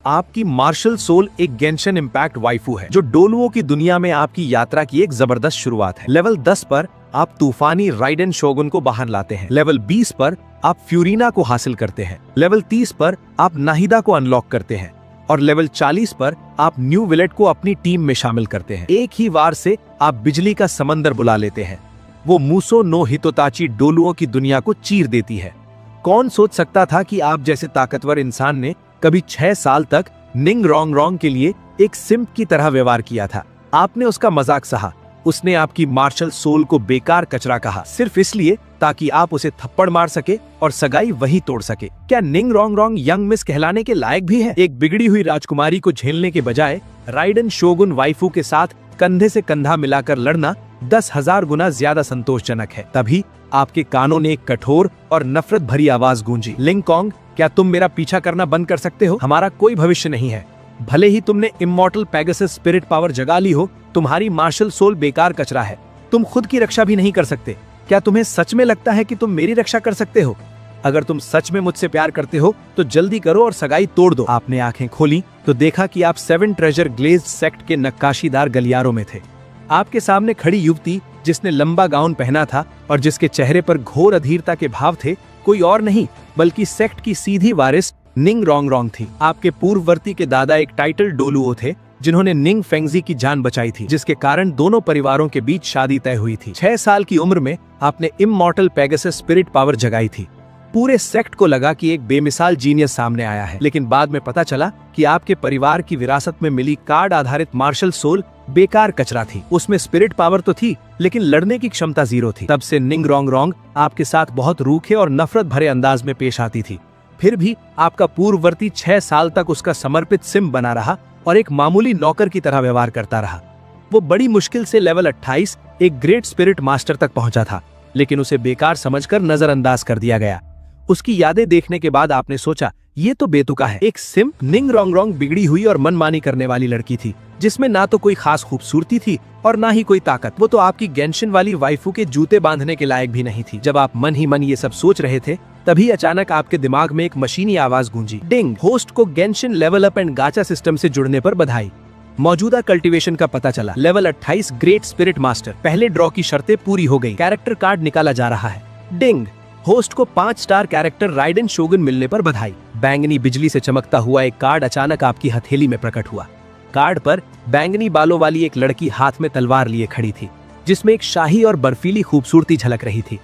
आपकी martial soul एक Genshin impact waifu है जो डोलुओं की दुनिया में आपकी यात्रा की एक जबरदस्त शुरुआत है। लेवल 10 पर आप तूफानी राइडेन शोगुन को बाहर लाते हैं। लेवल 20 पर आप फ्यूरिना को हासिल करते हैं। लेवल 30 पर आप नाहिदा को अनलॉक करते हैं और लेवल 40 पर आप न्यू विलेट को अपनी टीम में शामिल करते हैं। एक ही वार से आप बिजली का समंदर बुला लेते हैं। वो मूसो नो हितोताची डोलुओं की दुनिया को चीर देती है। कौन सोच सकता था कि आप जैसे ताकतवर इंसान ने कभी 6 साल तक निंग रोंग रोंग के लिए एक सिम्प की तरह व्यवहार किया था। आपने उसका मजाक सहा। उसने आपकी मार्शल सोल को बेकार कचरा कहा सिर्फ इसलिए ताकि आप उसे थप्पड़ मार सके और सगाई वही तोड़ सके। क्या निंग रोंग रोंग यंग मिस कहलाने के लायक भी है? एक बिगड़ी हुई राजकुमारी को झेलने के बजाय राइडेन शोगुन वाइफू के साथ कंधे से कंधा मिलाकर लड़ना 10,000 गुना ज्यादा संतोषजनक है। तभी आपके कानों ने एक कठोर और नफरत भरी आवाज गूंजी। लिंग कॉन्ग, क्या तुम मेरा पीछा करना बंद कर सकते हो? हमारा कोई भविष्य नहीं है। भले ही तुमने इमॉर्टल पेगासस स्पिरिट पावर जगा ली हो, तुम्हारी मार्शल सोल बेकार कचरा है। तुम खुद की रक्षा भी नहीं कर सकते। क्या तुम्हें सच में लगता है कि तुम मेरी रक्षा कर सकते हो? अगर तुम सच में मुझसे प्यार करते हो तो जल्दी करो और सगाई तोड़ दो। आपने आंखें खोली तो देखा कि आप 7 ट्रेजर ग्लेज्ड सेक्ट के नक्काशीदार गलियारों में थे। आपके सामने खड़ी युवती जिसने लंबा गाउन पहना था और जिसके चेहरे पर घोर अधीरता के भाव थे, कोई और नहीं बल्कि सेक्ट की सीधी वारिस निंग रोंग रोंग थी। आपके पूर्ववर्ती के दादा एक टाइटल डोलुओ थे जिन्होंने निंग फेंगजी की जान बचाई थी, जिसके कारण दोनों परिवारों के बीच शादी तय हुई थी। 6 साल की उम्र में आपने इमॉर्टल पेगासस स्पिरिट पावर जगाई थी। पूरे सेक्ट को लगा कि एक बेमिसाल जीनियस सामने आया है, लेकिन बाद में पता चला कि आपके परिवार की विरासत में मिली कार्ड आधारित मार्शल सोल बेकार कचरा थी। उसमें स्पिरिट पावर तो थी लेकिन लड़ने की क्षमता 0 थी। तब से निंग रोंग रोंग आपके साथ बहुत रूखे और नफरत भरे अंदाज में पेश आती थी। फिर भी आपका पूर्ववर्ती 6 साल तक उसका समर्पित सिम बना रहा और एक मामूली नौकर की तरह व्यवहार करता रहा। वो बड़ी मुश्किल से लेवल 28 एक ग्रेट स्पिरिट मास्टर तक पहुंचा था, लेकिन उसे बेकार समझकर नजरअंदाज कर दिया गया। उसकी यादें देखने के बाद आपने सोचा, ये तो बेतुका है। एक सिम्प निंग रोंग रोंग बिगड़ी हुई और मनमानी करने वाली लड़की थी, जिसमें ना तो कोई खास खूबसूरती थी और ना ही कोई ताकत। वो तो आपकी गेंशिन वाली वाइफू के जूते बांधने के लायक भी नहीं थी। जब आप मन ही मन ये सब सोच रहे थे, तभी अचानक आपके दिमाग में एक मशीनी आवाज गूंजी। डिंग! होस्ट को Genshin level up and गाचा system से जुड़ने पर बधाई। मौजूदा कल्टीवेशन का पता चला। Level 28 great spirit master. पहले ड्रॉ की शर्तें पूरी हो गई। कैरेक्टर कार्ड निकाला जा रहा है। डिंग! होस्ट को 5 स्टार कैरेक्टर राइडेन शोगुन मिलने पर बधाई। बैंगनी बिजली से चमकता हुआ एक कार्ड अचानक आपकी हथेली में प्रकट हुआ। कार्ड पर बैंगनी बालों वाली एक लड़की हाथ में तलवार लिए खड़ी थी, जिसमें एक शाही और बर्फीली खूबसूरती झलक रही थी।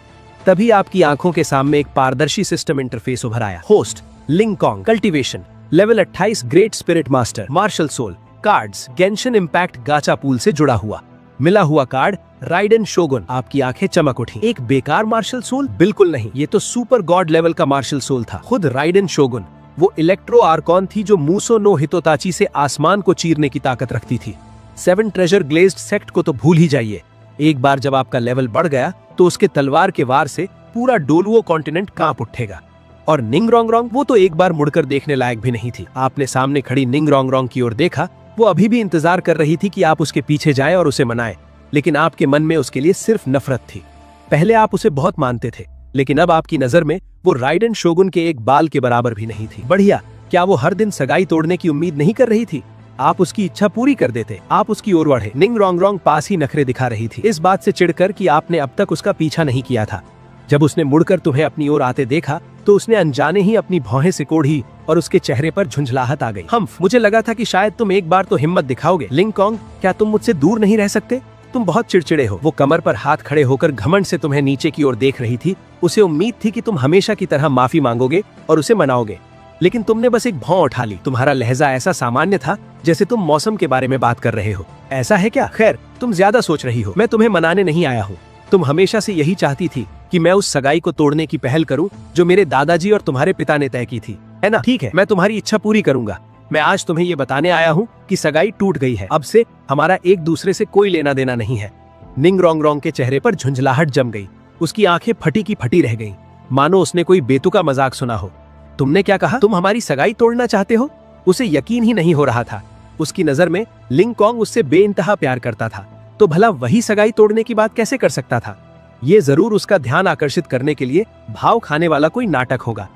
तभी आपकी आंखों के सामने एक पारदर्शी सिस्टम इंटरफेस उभर आया। होस्ट लिंग कॉन्ग। Cultivation level 28 great spirit master. Martial soul. Cards Genshin Impact gacha pool से जुड़ा हुआ। मिला हुआ कार्ड राइडेन शोगुन। आपकी आंखें चमक उठी। एक बेकार मार्शल सोल? बिल्कुल नहीं, ये तो सुपर गॉड लेवल का मार्शल सोल था। खुद राइडेन शोगुन, वो इलेक्ट्रो आर्कॉन थी जो मूसो नो हितोताची से आसमान को चीरने की ताकत रखती थी। 7 ट्रेजर ग्लेज्ड सेक्ट को तो भूल ही जाइए। एक बार जब आपका लेवल बढ़ गया तो उसके तलवार के वार से पूरा डोलुओ कॉन्टिनेंट कांप उठेगा। और निंग रोंग रोंग, वो तो एक बार मुड़कर देखने लायक भी नहीं थी। आपने सामने खड़ी निंग रोंग रोंग की ओर देखा। वो अभी भी इंतजार कर रही थी कि आप उसके पीछे जाएं और उसे मनाएं, लेकिन आपके मन में उसके लिए सिर्फ नफरत थी। पहले आप उसे बहुत मानते थे, लेकिन अब आपकी नजर में वो राइडेन शोगुन के एक बाल के बराबर भी नहीं थी। बढ़िया, क्या वो हर दिन सगाई तोड़ने की उम्मीद नहीं कर रही थी? आप उसकी इच्छा पूरी कर देते। आप उसकी ओर बढ़े। निंग रोंग रोंग पास ही नखरे दिखा रही थी, इस बात से चिढ़कर कि आपने अब तक उसका पीछा नहीं किया था। जब उसने मुड़कर तुम्हें अपनी ओर आते देखा तो उसने अनजाने ही अपनी भौहें सिकोड़ी और उसके चेहरे पर झुंझलाहट आ गई। हम्फ, मुझे लगा था कि शायद तुम एक बार तो हिम्मत दिखाओगे। लिंग कॉन्ग, क्या तुम मुझसे दूर नहीं रह सकते? तुम बहुत चिड़चिड़े हो। वो कमर पर हाथ खड़े होकर घमंड से तुम्हें नीचे की ओर देख रही थी। उसे उम्मीद थी कि तुम हमेशा की तरह माफी मांगोगे और उसे मनाओगे, लेकिन तुमने बस एक भौं उठा ली। तुम्हारा लहजा ऐसा सामान्य था जैसे तुम मौसम के बारे में बात कर रहे हो। ऐसा है क्या? खैर, तुम ज्यादा सोच रही हो। मैं तुम्हें मनाने नहीं आया हूँ। तुम हमेशा से यही चाहती थी कि मैं उस सगाई को तोड़ने की पहल करूं जो मेरे दादाजी और तुम्हारे पिता ने तय की थी, है ना? ठीक है, मैं तुम्हारी इच्छा पूरी करूंगा। मैं आज तुम्हें ये बताने आया हूँ कि सगाई टूट गई है। अब से हमारा एक दूसरे से कोई लेना देना नहीं है। निंग रोंग रोंग के चेहरे पर झुंझलाहट जम गई। उसकी आंखें फटी की फटी रह गईं, मानो उसने कोई बेतुका मजाक सुना हो। तुमने क्या कहा? तुम हमारी सगाई तोड़ना चाहते हो? उसे यकीन ही नहीं हो रहा था। उसकी नजर में लिंग कॉन्ग उससे बेइंतहा प्यार करता था, तो भला वही सगाई तोड़ने की बात कैसे कर सकता था? ये जरूर उसका ध्यान आकर्षित करने के लिए भाव खाने वाला कोई नाटक होगा।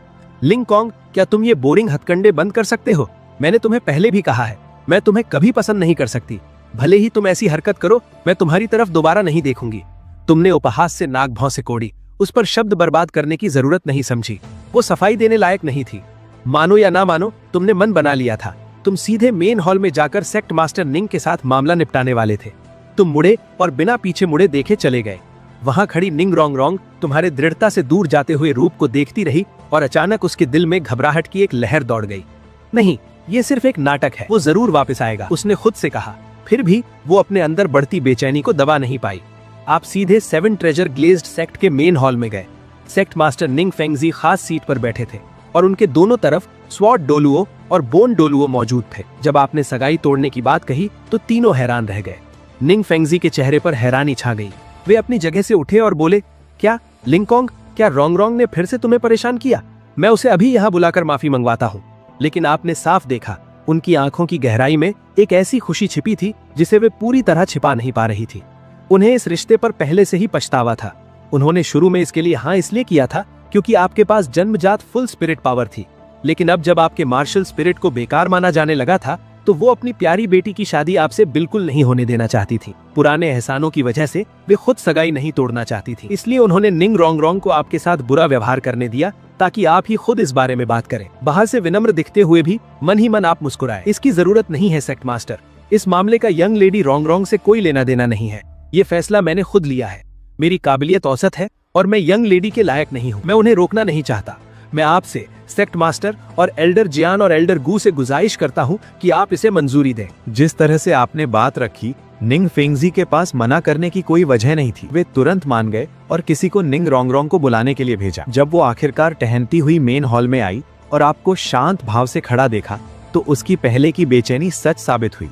लिंग कॉन्ग, क्या तुम ये बोरिंग हथकंडे बंद कर सकते हो? मैंने तुम्हें पहले भी कहा है, मैं तुम्हें कभी पसंद नहीं कर सकती। भले ही तुम ऐसी हरकत करो, मैं तुम्हारी तरफ दोबारा नहीं देखूंगी। तुमने उपहास से नाक भौं से कोड़ी, उस पर शब्द बर्बाद करने की जरूरत नहीं समझी। वो सफाई देने लायक नहीं थी। मानो या ना मानो, तुमने मन बना लिया था। तुम सीधे मेन हॉल में जाकर सेक्ट मास्टर निंग के साथ मामला निपटाने वाले थे। तुम मुड़े और बिना पीछे मुड़े देखे चले गए। वहां खड़ी निंग रोंगरोंग तुम्हारे दृढ़ता से दूर जाते हुए रूप को देखती रही और अचानक उसके दिल में घबराहट की एक लहर दौड़ गई। नहीं, ये सिर्फ एक नाटक है, वो जरूर वापस आएगा, उसने खुद से कहा। फिर भी वो अपने अंदर बढ़ती बेचैनी को दबा नहीं पाई। आप सीधे 7 ट्रेजर ग्लेज्ड सेक्ट के मेन हॉल में गए। सेक्ट मास्टर निंग फेंगजी खास सीट पर बैठे थे और उनके दोनों तरफ स्वॉर्ड डोलुओ और बोन डोलुओ मौजूद थे। जब आपने सगाई तोड़ने की बात कही तो तीनों हैरान रह गए। निंग फेंगजी के चेहरे पर हैरानी छा गई। वे अपनी जगह से उठे और बोले, क्या लिंगकोंग, क्या रोंगरोंग ने फिर से तुम्हें परेशान किया? मैं उसे अभी यहाँ बुलाकर माफी मंगवाता हूँ। लेकिन आपने साफ देखा, उनकी आंखों की गहराई में एक ऐसी खुशी छिपी थी जिसे वे पूरी तरह छिपा नहीं पा रही थी। उन्हें इस रिश्ते पर पहले से ही पछतावा था। उन्होंने शुरू में इसके लिए हाँ इसलिए किया था क्योंकि आपके पास जन्मजात फुल स्पिरिट पावर थी। लेकिन अब जब आपके मार्शल स्पिरिट को बेकार माना जाने लगा था तो वो अपनी प्यारी बेटी की शादी आपसे बिल्कुल नहीं होने देना चाहती थी। पुराने एहसानों की वजह से वे खुद सगाई नहीं तोड़ना चाहती थी। इसलिए उन्होंने निंग रोंगरोंग को आपके साथ बुरा व्यवहार करने दिया ताकि आप ही खुद इस बारे में बात करें। बाहर से विनम्र दिखते हुए भी मन ही मन आप मुस्कुराए। इसकी जरूरत नहीं है सेक्ट मास्टर। इस मामले का यंग लेडी रोंगरोंग से कोई लेना देना नहीं है। ये फैसला मैंने खुद लिया है। मेरी काबिलियत औसत है और मैं यंग लेडी के लायक नहीं हूँ। मैं उन्हें रोकना नहीं चाहता। मैं आपसे, सेक्ट मास्टर और एल्डर जियान और एल्डर गू से गुजारिश करता हूँ कि आप इसे मंजूरी दें। जिस तरह से आपने बात रखी, निंग फेंगजी के पास मना करने की कोई वजह नहीं थी। वे तुरंत मान गए और किसी को निंग रोंगरोंग को बुलाने के लिए भेजा। जब वो आखिरकार टहलती हुई मेन हॉल में आई और आपको शांत भाव से खड़ा देखा तो उसकी पहले की बेचैनी सच साबित हुई।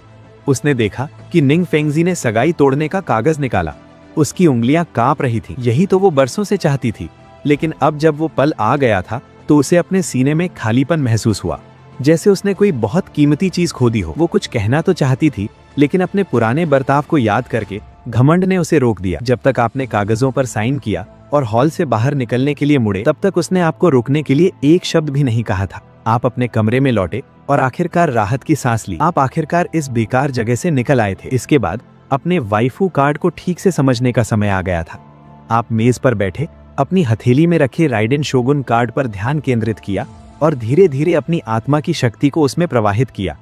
उसने देखा कि निंग फेंगजी ने सगाई तोड़ने का कागज निकाला। उसकी उंगलियां कांप रही थी। यही तो वो बरसों से चाहती थी। लेकिन अब जब वो पल आ गया था तो उसे अपने सीने में खालीपन महसूस हुआ, जैसे उसने कोई बहुत कीमती चीज खो दी हो। वो कुछ कहना तो चाहती थी, लेकिन अपने पुराने बर्ताव को याद करके घमंड ने उसे रोक दिया। जब तक आपने कागजों पर साइन किया और हॉल से बाहर निकलने के लिए मुड़े, तब तक उसने आपको रोकने के लिए एक शब्द भी नहीं कहा था। आप अपने कमरे में लौटे और आखिरकार राहत की सांस ली। आप आखिरकार इस बेकार जगह से निकल आए थे। इसके बाद अपने वाइफू कार्ड को ठीक से समझने का समय आ गया था। आप मेज पर बैठे अपनी हथेली में रखे राइडेन शोगुन कार्ड पर ध्यान केंद्रित किया और धीरे धीरे अपनी आत्मा की शक्ति को उसमें प्रवाहित किया।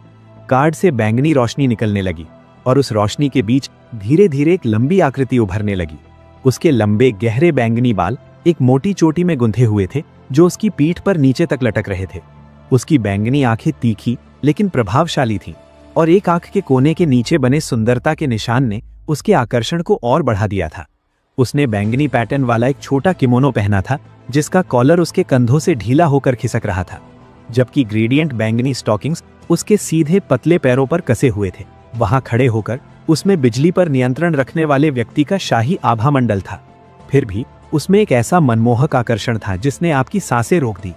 कार्ड से बैंगनी रोशनी निकलने लगी और उस रोशनी के बीच धीरे धीरे एक लंबी आकृति उभरने लगी। उसके लंबे गहरे बैंगनी बाल एक मोटी चोटी में गुंथे हुए थे जो उसकी पीठ पर नीचे तक लटक रहे थे। उसकी बैंगनी आंखें तीखी लेकिन प्रभावशाली थीं और एक आंख के कोने के नीचे बने सुंदरता के निशान ने उसके आकर्षण को और बढ़ा दिया था। उसने बैंगनी पैटर्न वाला एक छोटा किमोनो पहना था जिसका कॉलर उसके कंधों से ढीला होकर खिसक रहा था, जबकि ग्रेडियंट बैंगनी स्टॉकिंग्स उसके सीधे पतले पैरों पर कसे हुए थे। वहां खड़े होकर उसमें बिजली पर नियंत्रण रखने वाले व्यक्ति का शाही आभा मंडल था। फिर भी उसमें एक ऐसा मनमोहक आकर्षण था जिसने आपकी सांसें रोक दी।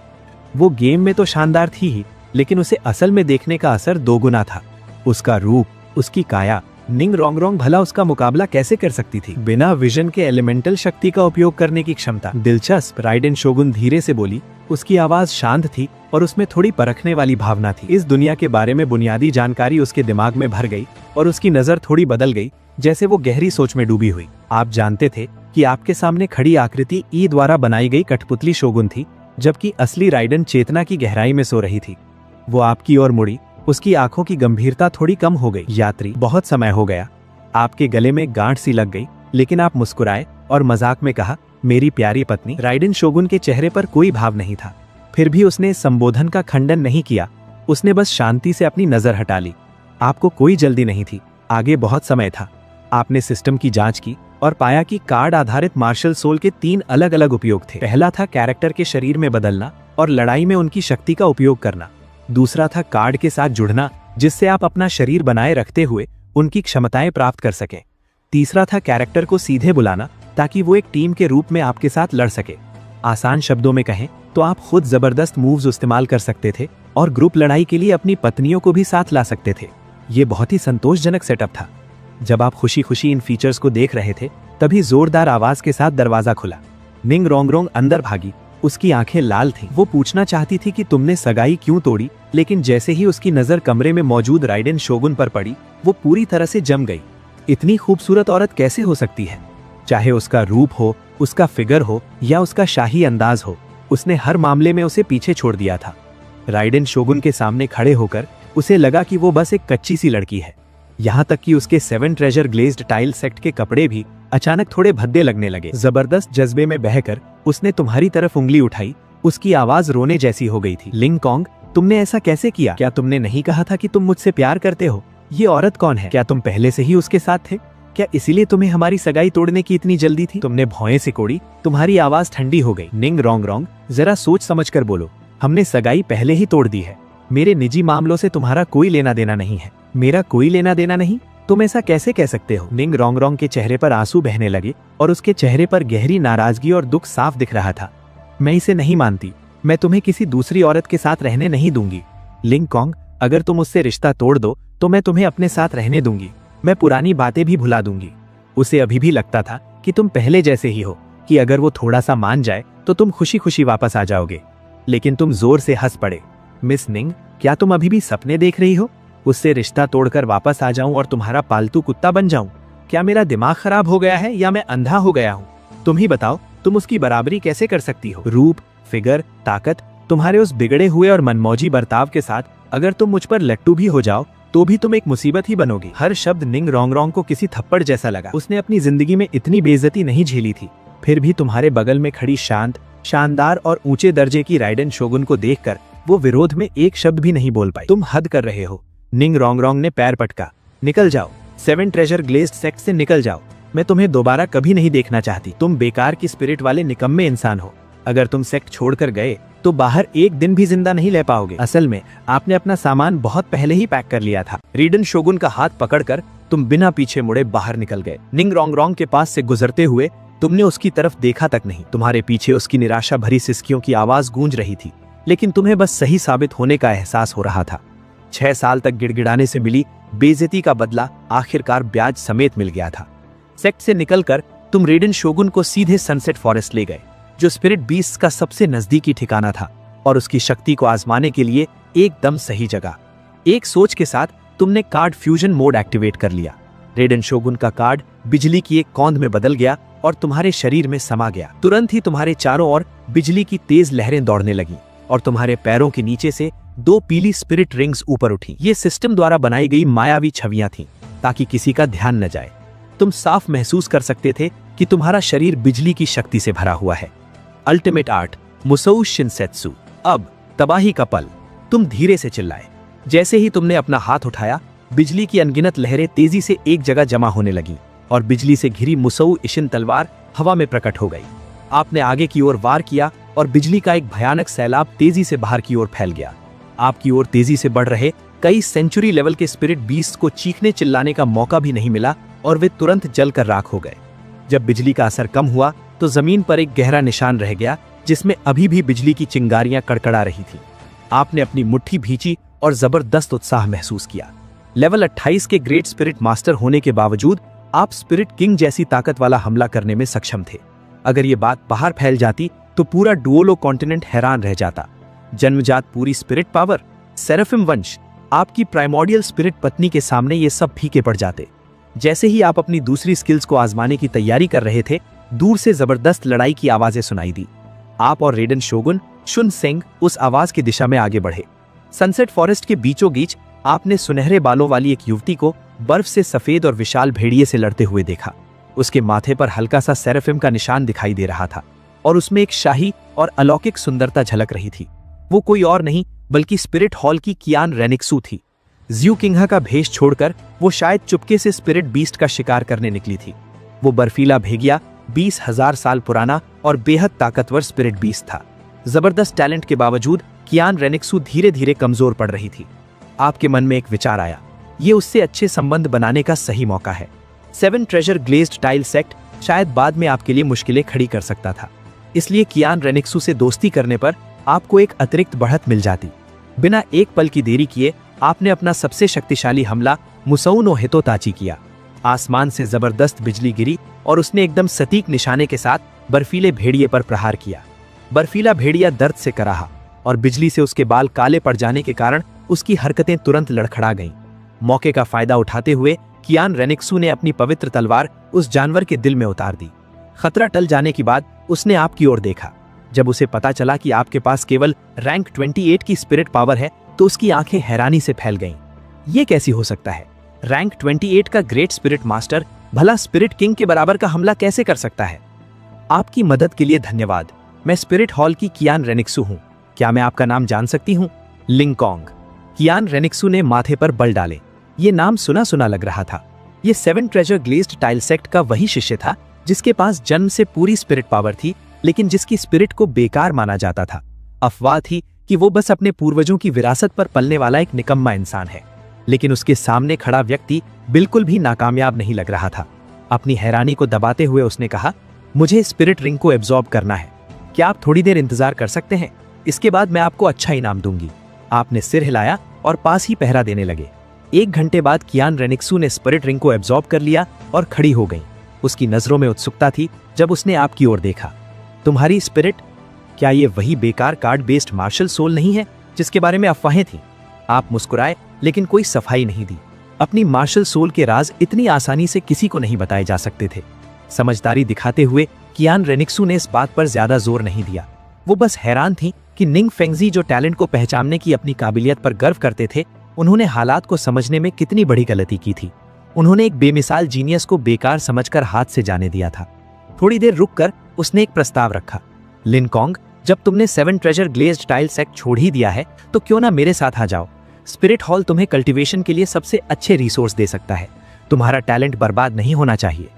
वो गेम में तो शानदार थी ही, लेकिन उसे असल में देखने का असर दोगुना था। उसका रूप, उसकी काया, निंग रोंगरोंग भला उसका मुकाबला कैसे कर सकती थी? बिना विजन के एलिमेंटल शक्ति का उपयोग करने की क्षमता। दिलचस्प, राइडेन शोगुन धीरे से बोली। उसकी आवाज शांत थी और उसमें थोड़ी परखने वाली भावना थी। इस दुनिया के बारे में बुनियादी जानकारी उसके दिमाग में भर गई और उसकी नजर थोड़ी बदल गई, जैसे वो गहरी सोच में डूबी हुई। आप जानते थे कि आपके सामने खड़ी आकृति ई द्वारा बनाई गई कठपुतली शोगुन थी, जबकि असली राइडेन चेतना की गहराई में सो रही थी। वो आपकी ओर मुड़ी। उसकी आंखों की गंभीरता थोड़ी कम हो गई। यात्री, बहुत समय हो गया। आपके गले में गांठ सी लग गई, लेकिन आप मुस्कुराए और मजाक में कहा, मेरी प्यारी पत्नी। राइडेन शोगुन के चेहरे पर कोई भाव नहीं था। फिर भी उसने संबोधन का खंडन नहीं किया। उसने बस शांति से अपनी नजर हटा ली। आपको कोई जल्दी नहीं थी, आगे बहुत समय था। आपने सिस्टम की जांच की और पाया कि कार्ड आधारित मार्शल सोल के 3 अलग अलग उपयोग थे। पहला था कैरेक्टर के शरीर में बदलना और लड़ाई में उनकी शक्ति का उपयोग करना। दूसरा था कार्ड के साथ जुड़ना, जिससे आप अपना शरीर बनाए रखते हुए उनकी क्षमताएं प्राप्त कर सकें। तीसरा था कैरेक्टर को सीधे बुलाना ताकि वो एक टीम के रूप में आपके साथ लड़ सके। आसान शब्दों में कहें तो आप खुद जबरदस्त मूव्स इस्तेमाल कर सकते थे और ग्रुप लड़ाई के लिए अपनी पत्नियों को भी साथ ला सकते थे। ये बहुत ही संतोषजनक सेटअप था। जब आप खुशी खुशी इन फीचर्स को देख रहे थे, तभी जोरदार आवाज के साथ दरवाजा खुला। निंग रोंगरोंग अंदर भागी उसकी आंखें लाल थीं। वो पूछना चाहती थी कि तुमने सगाई क्यों तोड़ी, लेकिन जैसे ही उसकी नजर कमरे में मौजूद राइडेन शोगुन पर पड़ी, वो पूरी तरह से जम गई। इतनी खूबसूरत औरत कैसे हो सकती है? चाहे उसका रूप हो, उसका फिगर हो या उसका शाही अंदाज हो, उसने हर मामले में उसे पीछे छोड़ दिया था। राइडेन शोगुन के सामने खड़े होकर उसे लगा कि वो बस एक कच्ची सी लड़की है। यहाँ तक कि उसके 7 ट्रेजर ग्लेज्ड टाइल सेट के कपड़े भी अचानक थोड़े भद्दे लगने लगे। जबरदस्त जज्बे में बहकर उसने तुम्हारी तरफ उंगली उठाई। उसकी आवाज रोने जैसी हो गई थी। लिंग कॉन्ग, तुमने ऐसा कैसे किया? क्या तुमने नहीं कहा था कि तुम मुझसे प्यार करते हो? ये औरत कौन है? क्या तुम पहले से ही उसके साथ थे? क्या इसीलिए तुम्हें हमारी सगाई तोड़ने की इतनी जल्दी थी? तुमने भौएं सिकोड़ी। तुम्हारी आवाज ठंडी हो गई। निंग रोंग रोंग, जरा सोच समझ कर बोलो। हमने सगाई पहले ही तोड़ दी है। मेरे निजी मामलों से तुम्हारा कोई लेना देना नहीं है। मेरा कोई लेना देना नहीं? तुम ऐसा कैसे कह सकते हो? निंग रोंग रोंग के चेहरे पर आंसू बहने लगे और उसके चेहरे पर गहरी नाराजगी और दुख साफ दिख रहा था। मैं इसे नहीं मानती। मैं तुम्हें किसी दूसरी औरत के साथ रहने नहीं दूंगी। लिंग कॉन्ग, अगर तुम उससे रिश्ता तोड़ दो तो मैं तुम्हें अपने साथ रहने दूंगी। मैं पुरानी बातें भी भुला दूंगी। उसे अभी भी लगता था कि तुम पहले जैसे ही हो, कि अगर वो थोड़ा सा मान जाए तो तुम खुशी खुशी वापस आ जाओगे। लेकिन तुम जोर से हंस पड़े। मिस निंग, क्या तुम अभी भी सपने देख रही हो? उससे रिश्ता तोड़कर वापस आ जाऊं और तुम्हारा पालतू कुत्ता बन जाऊं? क्या मेरा दिमाग खराब हो गया है या मैं अंधा हो गया हूं? तुम ही बताओ, तुम उसकी बराबरी कैसे कर सकती हो? रूप, फिगर, ताकत, तुम्हारे उस बिगड़े हुए और मनमौजी बर्ताव के साथ अगर तुम मुझ पर लट्टू भी हो जाओ तो भी तुम एक मुसीबत ही बनोगी। हर शब्द निंग रोंग रोंग को किसी थप्पड़ जैसा लगा। उसने अपनी जिंदगी में इतनी बेइज्जती नहीं झेली थी। फिर भी तुम्हारे बगल में खड़ी शांत, शानदार और ऊंचे दर्जे की राइडेन शोगुन को देखकर वो विरोध में एक शब्द भी नहीं बोल पाई। तुम हद कर रहे हो। निंग रोंग रोंग ने पैर पटका। निकल जाओ, 7 ट्रेजर ग्लेज्ड सेक्ट से निकल जाओ। मैं तुम्हें दोबारा कभी नहीं देखना चाहती। तुम बेकार की स्पिरिट वाले निकम्मे इंसान हो। अगर तुम सेक्ट छोड़कर गए तो बाहर एक दिन भी जिंदा नहीं ले पाओगे। असल में आपने अपना सामान बहुत पहले ही पैक कर लिया था। राइडेन शोगुन का हाथ पकड़कर तुम बिना पीछे मुड़े बाहर निकल गए। निंग रोंग रोंग के पास से गुजरते हुए तुमने उसकी तरफ देखा तक नहीं। तुम्हारे पीछे उसकी निराशा भरी सिसकियों की आवाज गूंज रही थी, लेकिन तुम्हें बस सही साबित होने का एहसास हो रहा था। 6 साल तक गिड़गिड़ाने से मिली बेइज्जती का बदला आखिरकार ब्याज समेत मिल गया था। सेक्ट से निकलकर तुम राइडेन शोगुन को सीधे सनसेट फॉरेस्ट ले गए, जो स्पिरिट बीस्ट का सबसे नजदीकी ठिकाना था और उसकी शक्ति को आजमाने के लिए एकदम सही जगह। एक सोच के साथ तुमने कार्ड फ्यूजन मोड एक्टिवेट कर लिया। राइडेन शोगुन का कार्ड बिजली की एक कौंध में बदल गया और तुम्हारे शरीर में समा गया। तुरंत ही तुम्हारे चारों ओर बिजली की तेज लहरें दौड़ने लगी और तुम्हारे पैरों के नीचे से 2 पीली स्पिरिट रिंग्स ऊपर उठी। ये सिस्टम द्वारा बनाई गई मायावी छवियां थीं, ताकि किसी का ध्यान न जाए। तुम साफ महसूस कर सकते थे कि तुम्हारा शरीर बिजली की शक्ति से भरा हुआ है। अल्टीमेट आर्ट, मुसोउ शिनसेत्सु। अब तबाही का पल। तुम धीरे से चिल्लाए। जैसे ही तुमने अपना हाथ उठाया, बिजली की अनगिनत लहरें तेजी से एक जगह जमा होने लगी और बिजली से घिरी मुसोउ इशिन तलवार हवा में प्रकट हो गई। आपने आगे की ओर वार किया और बिजली का एक भयानक सैलाब तेजी से बाहर की ओर फैल गया। आपकी ओर तेजी से बढ़ रहे कई सेंचुरी लेवल के स्पिरिट बीस्ट को चीखने चिल्लाने का मौका भी नहीं मिला और वे तुरंत जलकर राख हो गए। जब बिजली का असर कम हुआ तो जमीन पर एक गहरा निशान रह गया, जिसमें अभी भी बिजली की चिंगारियां कड़कड़ा रही थी। आपने अपनी मुट्ठी भींची और जबरदस्त उत्साह महसूस किया। लेवल 28 के ग्रेट स्पिरिट मास्टर होने के बावजूद आप स्पिरिट किंग जैसी ताकत वाला हमला करने में सक्षम थे। अगर ये बात बाहर फैल जाती तो पूरा डुओलो कॉन्टिनेंट हैरान रह जाता। जन्मजात पूरी स्पिरिट पावर, सेराफिम वंश, आपकी प्राइमोर्डियल स्पिरिट पत्नी के सामने ये सब फीके पड़ जाते। जैसे ही आप अपनी दूसरी स्किल्स को आजमाने की तैयारी कर रहे थे, दूर से जबरदस्त लड़ाई की आवाजें सुनाई दी। आप और राइडेन शोगुन शुन सेंग उस आवाज की दिशा में आगे बढ़े। सनसेट फॉरेस्ट के बीचों बीच आपने सुनहरे बालों वाली एक युवती को बर्फ से सफेद और विशाल भेड़िए से लड़ते हुए देखा। उसके माथे पर हल्का सा सेराफिम का निशान दिखाई दे रहा था और उसमें एक शाही और अलौकिक सुंदरता झलक रही थी। वो कोई और नहीं बल्कि स्पिरिट हॉल की कियान रेनिक्सू थी। ज्यू किंघा का भेष छोड़कर वो शायद चुपके से स्पिरिट बीस्ट का शिकार करने निकली थी। वो बर्फीला भेगिया 20,000 साल पुराना और बेहद ताकतवर स्पिरिट बीस्ट था। जबरदस्त टैलेंट के बावजूद कियान रेनिक्सू धीरे धीरे कमजोर पड़ रही थी। आपके मन में एक विचार आया, ये उससे अच्छे संबंध बनाने का सही मौका है। 7 ट्रेजर ग्लेज्ड टाइल सेक्ट शायद बाद में आपके लिए मुश्किलें खड़ी कर सकता था, इसलिए कियान रेनिक्सू से दोस्ती करने पर आपको एक अतिरिक्त बढ़त मिल जाती। बिना एक पल की देरी किए आपने अपना सबसे शक्तिशाली हमला मुसोउ नो हितोताची किया। आसमान से जबरदस्त बिजली गिरी और उसने एकदम सटीक निशाने के साथ बर्फीले भेड़िए पर प्रहार किया। बर्फीला भेड़िया दर्द से कराहा और बिजली से उसके बाल काले पड़ जाने के कारण उसकी हरकतें तुरंत लड़खड़ा गईं। मौके का फायदा उठाते हुए कियान रेनिक्सू ने अपनी पवित्र तलवार उस जानवर के दिल में उतार दी। खतरा टल जाने के बाद उसने आपकी ओर देखा। जब उसे पता चला कि आपके पास केवल रैंक 28 की स्पिरिट पावर है तो उसकी आंखें हैरानी से फैल गईं। ये कैसी हो सकता है? रैंक 28 का ग्रेट स्पिरिट मास्टर भला स्पिरिट किंग के बराबर का हमला कैसे कर सकता है? आपकी मदद के लिए धन्यवाद। मैं स्पिरिट हॉल की कियान रेनिक्सू हूँ। क्या मैं आपका नाम जान सकती हूँ? लिंगकोंग। कियान रेनिक्सू ने माथे पर बल डाले। ये नाम सुना सुना लग रहा था। ये 7 ट्रेजर ग्लेज्ड टाइल सेक्ट का वही शिष्य था जिसके पास जन्म से पूरी स्पिरिट पावर थी, लेकिन जिसकी स्पिरिट को बेकार माना जाता था। अफवाह थी कि वो बस अपने पूर्वजों की विरासत पर पलने वाला एक निकम्मा इंसान है। लेकिन उसके सामने खड़ा व्यक्ति बिल्कुल भी नाकामयाब नहीं लग रहा था। अपनी हैरानी को दबाते हुए उसने कहा, मुझे स्पिरिट रिंग को एब्जॉर्ब करना है। क्या आप थोड़ी देर इंतजार कर सकते हैं? इसके बाद मैं आपको अच्छा इनाम दूंगी। आपने सिर हिलाया और पास ही पहरा देने लगे। 1 घंटे बाद कियान रेनिक्सू ने स्पिरिट रिंग को एब्जॉर्ब कर लिया और खड़ी हो गई। उसकी नजरों में उत्सुकता थी जब उसने आपकी ओर देखा। तुम्हारी स्पिरिट? क्या ये वही बेकार कार्ड बेस्ड मार्शल सोल नहीं है जिसके बारे में अफवाहें थीं? आप मुस्कुराए लेकिन कोई सफाई नहीं दी। अपनी मार्शल सोल के राज इतनी आसानी से किसी को नहीं बताए जा सकते थे। समझदारी दिखाते हुए कियान रेनिक्सू ने इस बात पर ज्यादा जोर नहीं दिया। वो बस हैरान थी कि निंग फेंगजी जो टैलेंट को पहचानने की अपनी काबिलियत पर गर्व करते थे, उन्होंने हालात को समझने में कितनी बड़ी गलती की थी। उन्होंने एक बेमिसाल जीनियस को बेकार समझकर हाथ से जाने दिया था। थोड़ी देर रुककर उसने एक प्रस्ताव रखा। लिंगकोंग, जब तुमने 7 ट्रेजर ग्लेज्ड टाइल सेक्ट छोड़ ही दिया है तो क्यों ना मेरे साथ आ जाओ। स्पिरिट हॉल तुम्हें कल्टीवेशन के लिए सबसे अच्छे रिसोर्स दे सकता है। तुम्हारा टैलेंट बर्बाद नहीं होना चाहिए।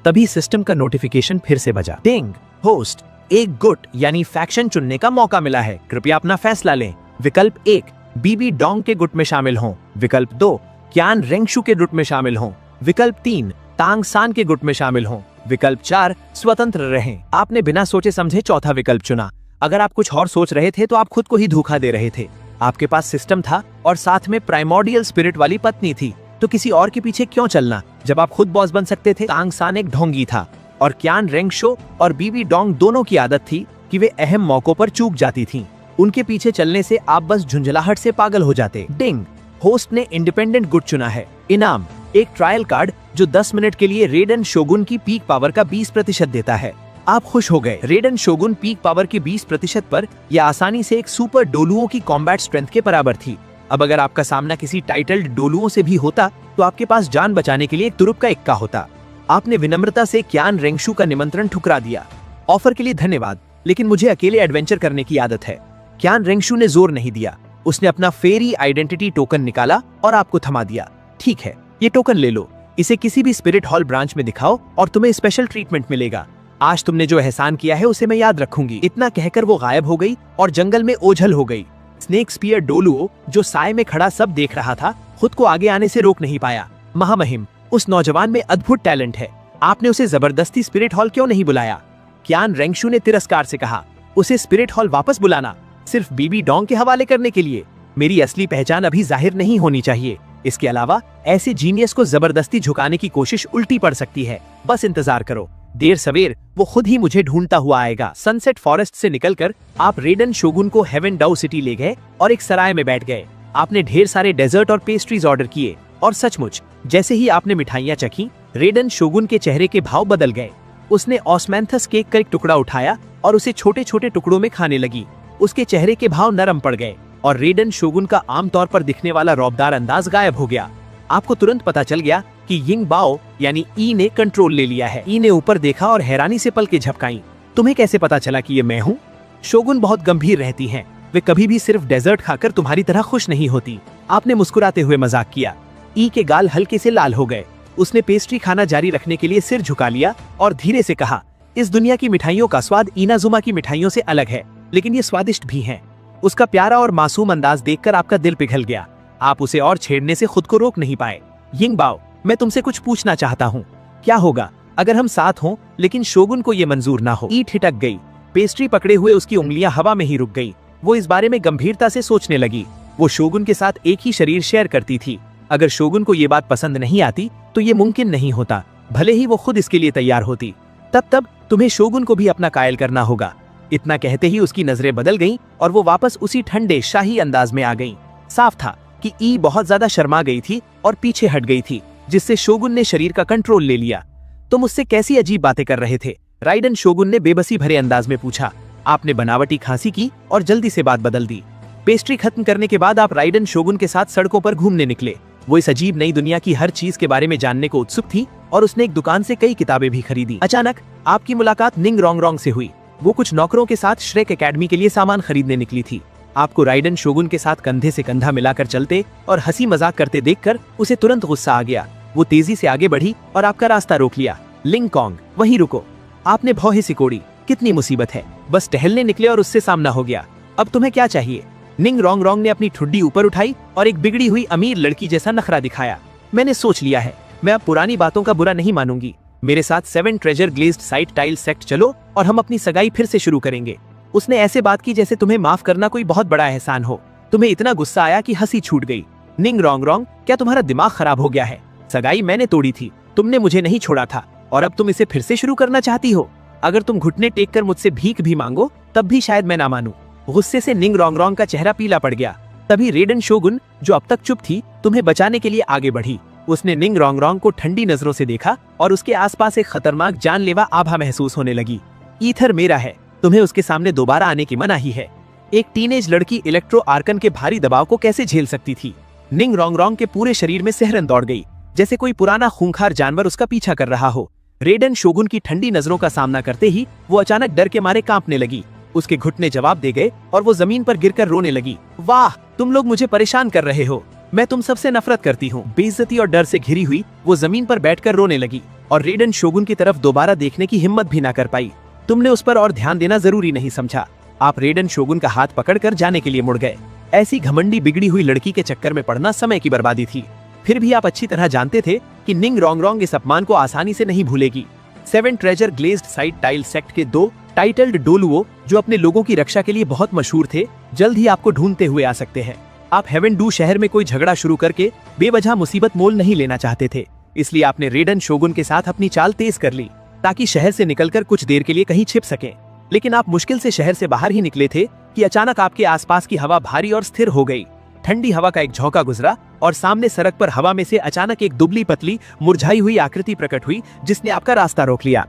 तभी सिस्टम का नोटिफिकेशन फिर से बजा। टिंग, होस्ट, एक गुट यानी फैक्शन चुनने का मौका मिला है। कृपया अपना फैसला लें। विकल्प 1, बीबी डोंग के गुट में शामिल हों। विकल्प 2, कियान रेंगशू के गुट में शामिल हों। विकल्प 3, तांग सान के गुट में शामिल हों। विकल्प 4, स्वतंत्र रहें। आपने बिना सोचे समझे चौथा विकल्प चुना। अगर आप कुछ और सोच रहे थे तो आप खुद को ही धोखा दे रहे थे। आपके पास सिस्टम था और साथ में प्राइमोर्डियल स्पिरिट वाली पत्नी थी, तो किसी और के पीछे क्यों चलना जब आप खुद बॉस बन सकते थे? तांग सान एक ढोंगी था और कियान रेंगशो और बीबी डोंग दोनों की आदत थी कि वे अहम मौकों पर चूक जाती थीं। उनके पीछे चलने से आप बस झुंझलाहट से पागल हो जाते। डिंग, होस्ट ने इंडिपेंडेंट गुट चुना है। इनाम, एक ट्रायल कार्ड जो 10 मिनट के लिए रेडन शोगुन की पीक पावर का 20% देता है। आप खुश हो गए। रेडन शोगुन पीक पावर के 20% पर यह आसानी से एक सुपर डोलुओं की कॉम्बैट स्ट्रेंथ के बराबर थी। अब अगर आपका सामना किसी टाइटल्ड डोलुओं से भी होता तो आपके पास जान बचाने के लिए एक तुरुप का इक्का होता। आपने विनम्रता से कियान रेंगशू का निमंत्रण ठुकरा दिया। ऑफर के लिए धन्यवाद, लेकिन मुझे अकेले एडवेंचर करने की आदत है। कियान रेंगशू ने जोर नहीं दिया। उसने अपना फेरी आइडेंटिटी टोकन निकाला और आपको थमा दिया। ठीक है, ये टोकन ले लो। इसे किसी भी स्पिरिट हॉल ब्रांच में दिखाओ और तुम्हें स्पेशल ट्रीटमेंट मिलेगा। आज तुमने जो एहसान किया है उसे मैं याद रखूंगी। इतना कहकर वो गायब हो गई और जंगल में ओझल हो गई। स्नेक स्पीयर डोलुओ जो साय में खड़ा सब देख रहा था, खुद को आगे आने से रोक नहीं पाया। महामहिम, उस नौजवान में अद्भुत टैलेंट है। आपने उसे जबरदस्ती स्पिरिट हॉल क्यों नहीं बुलाया? कियान रेंगशू ने तिरस्कार से कहा। उसे स्पिरिट हॉल वापस बुलाना सिर्फ बीबी डोंग के हवाले करने के लिए? मेरी असली पहचान अभी जाहिर नहीं होनी चाहिए। इसके अलावा ऐसे जीनियस को जबरदस्ती झुकाने की कोशिश उल्टी पड़ सकती है। बस इंतजार करो, देर सवेर वो खुद ही मुझे ढूंढता हुआ आएगा। सनसेट फॉरेस्ट से निकलकर आप रेडन शोगुन को हेवन डाउ सिटी ले गए और एक सराय में बैठ गए। आपने ढेर सारे डेजर्ट और पेस्ट्रीज ऑर्डर किए और सचमुच जैसे ही आपने मिठाइयां चखी, रेडन शोगुन के चेहरे के भाव बदल गए। उसने ऑस्मैंथस केक का एक टुकड़ा उठाया और उसे छोटे छोटे टुकड़ों में खाने लगी। उसके चेहरे के भाव नरम पड़ गए और रेडन शोगुन का आमतौर पर दिखने वाला रौबदार अंदाज गायब हो गया। आपको तुरंत पता चल गया कि यिंग बाओ यानी ई ने कंट्रोल ले लिया है। ई ने ऊपर देखा और हैरानी से पलकें झपकाई। तुम्हें कैसे पता चला कि ये मैं हूँ? शोगुन बहुत गंभीर रहती हैं। वे कभी भी सिर्फ डेजर्ट खाकर तुम्हारी तरह खुश नहीं होती। आपने मुस्कुराते हुए मजाक किया। ई के गाल हल्के से लाल हो गए। उसने पेस्ट्री खाना जारी रखने के लिए सिर झुका लिया और धीरे से कहा, इस दुनिया की मिठाइयों का स्वाद इनाजुमा की मिठाइयों से अलग है, लेकिन ये स्वादिष्ट भी हैं। उसका प्यारा और मासूम अंदाज देखकर आपका दिल पिघल गया। आप उसे और छेड़ने से खुद को रोक नहीं पाए। यिंग बाओ, मैं तुमसे कुछ पूछना चाहता हूँ। क्या होगा अगर हम साथ हों लेकिन शोगुन को ये मंजूर ना हो? ईट हिटक गई। पेस्ट्री पकड़े हुए उसकी उंगलियां हवा में ही रुक गई। वो इस बारे में गंभीरता से सोचने लगी। वो शोगुन के साथ एक ही शरीर शेयर करती थी। अगर शोगुन को ये बात पसंद नहीं आती तो ये मुमकिन नहीं होता, भले ही वो खुद इसके लिए तैयार होती। तब तुम्हें शोगुन को भी अपना कायल करना होगा। इतना कहते ही उसकी नजरें बदल गईं और वो वापस उसी ठंडे शाही अंदाज में आ गईं। साफ था कि ई बहुत ज्यादा शर्मा गई थी और पीछे हट गई थी, जिससे शोगुन ने शरीर का कंट्रोल ले लिया। तुम मुझसे कैसी अजीब बातें कर रहे थे? राइडन शोगुन ने बेबसी भरे अंदाज में पूछा। आपने बनावटी खांसी की और जल्दी से बात बदल दी। पेस्ट्री खत्म करने के बाद आप राइडन शोगुन के साथ सड़कों पर घूमने निकले। वो इस अजीब नई दुनिया की हर चीज के बारे में जानने को उत्सुक थी और उसने एक दुकान से कई किताबें भी खरीदी। अचानक आपकी मुलाकात निंग रोंगरोंग से हुई। वो कुछ नौकरों के साथ श्रेक एकेडमी के लिए सामान खरीदने निकली थी। आपको राइडन शोगुन के साथ कंधे से कंधा मिलाकर चलते और हंसी मजाक करते देखकर उसे तुरंत गुस्सा आ गया। वो तेजी से आगे बढ़ी और आपका रास्ता रोक लिया। लिंग कॉन्ग, वहीं रुको। आपने भौहें सिकोड़ी। कितनी मुसीबत है, बस टहलने निकले और उससे सामना हो गया। अब तुम्हें क्या चाहिए? निंग रोंगरोंग ने अपनी ठुड्डी ऊपर उठाई और एक बिगड़ी हुई अमीर लड़की जैसा नखरा दिखाया। मैंने सोच लिया है, मैं अब पुरानी बातों का बुरा नहीं मानूंगी। मेरे साथ 7 treasure glazed site tile sect चलो और हम अपनी सगाई फिर से शुरू करेंगे। उसने ऐसे बात की जैसे तुम्हें माफ करना कोई बहुत बड़ा एहसान हो। तुम्हें इतना गुस्सा आया कि हंसी छूट गई। निंग रोंगरोंग, क्या तुम्हारा दिमाग खराब हो गया है? सगाई मैंने तोड़ी थी, तुमने मुझे नहीं छोड़ा था, और अब तुम इसे फिर से शुरू करना चाहती हो? अगर तुम घुटने टेक कर मुझसे भीख भी मांगो तब भी शायद मैं ना मानूं। गुस्से से निंग रोंगरोंग का चेहरा पीला पड़ गया। तभी रेडन शोगुन, जो अब तक चुप थी, तुम्हें बचाने के लिए आगे बढ़ी। उसने निंग रोंगरोंग को ठंडी नजरों से देखा और उसके आसपास एक खतरनाक जानलेवा आभा महसूस होने लगी। ईथर मेरा है, तुम्हें उसके सामने दोबारा आने की मनाही है। एक टीनेज लड़की इलेक्ट्रो आर्कन के भारी दबाव को कैसे झेल सकती थी? निंग रोंगरोंग के पूरे शरीर में सिहरन दौड़ गई, जैसे कोई पुराना खूंखार जानवर उसका पीछा कर रहा हो। रेडन शोगुन की ठंडी नजरों का सामना करते ही वो अचानक डर के मारे कांपने लगी। उसके घुटने जवाब दे गए और वो जमीन पर गिरकर रोने लगी। वाह, तुम लोग मुझे परेशान कर रहे हो। मैं तुम सबसे नफरत करती हूँ। बेइज्जती और डर से घिरी हुई वो जमीन पर बैठकर रोने लगी और रेडन शोगुन की तरफ दोबारा देखने की हिम्मत भी ना कर पाई। तुमने उस पर और ध्यान देना जरूरी नहीं समझा। आप रेडन शोगुन का हाथ पकड़कर जाने के लिए मुड़ गए। ऐसी घमंडी बिगड़ी हुई लड़की के चक्कर में पड़ना समय की बर्बादी थी। फिर भी आप अच्छी तरह जानते थे कि निंग रोंगरोंग इस अपमान को आसानी से नहीं भूलेगी। 7 treasure glazed site tile sect के 2 टाइटल्ड डोलुओ, जो अपने लोगों की रक्षा के लिए बहुत मशहूर थे, जल्द ही आपको ढूंढते हुए आ सकते हैं। आप हेवन डू शहर में कोई झगड़ा शुरू करके बेवजह मुसीबत मोल नहीं लेना चाहते थे, इसलिए आपने रेडन शोगुन के साथ अपनी चाल तेज कर ली ताकि शहर से निकलकर कुछ देर के लिए कहीं छिप सकें। लेकिन आप मुश्किल से शहर से बाहर ही निकले थे कि अचानक आपके आसपास की हवा भारी और स्थिर हो गई। ठंडी हवा का एक झोंका गुजरा और सामने सड़क पर हवा में से अचानक एक दुबली पतली मुरझाई हुई आकृति प्रकट हुई, जिसने आपका रास्ता रोक लिया।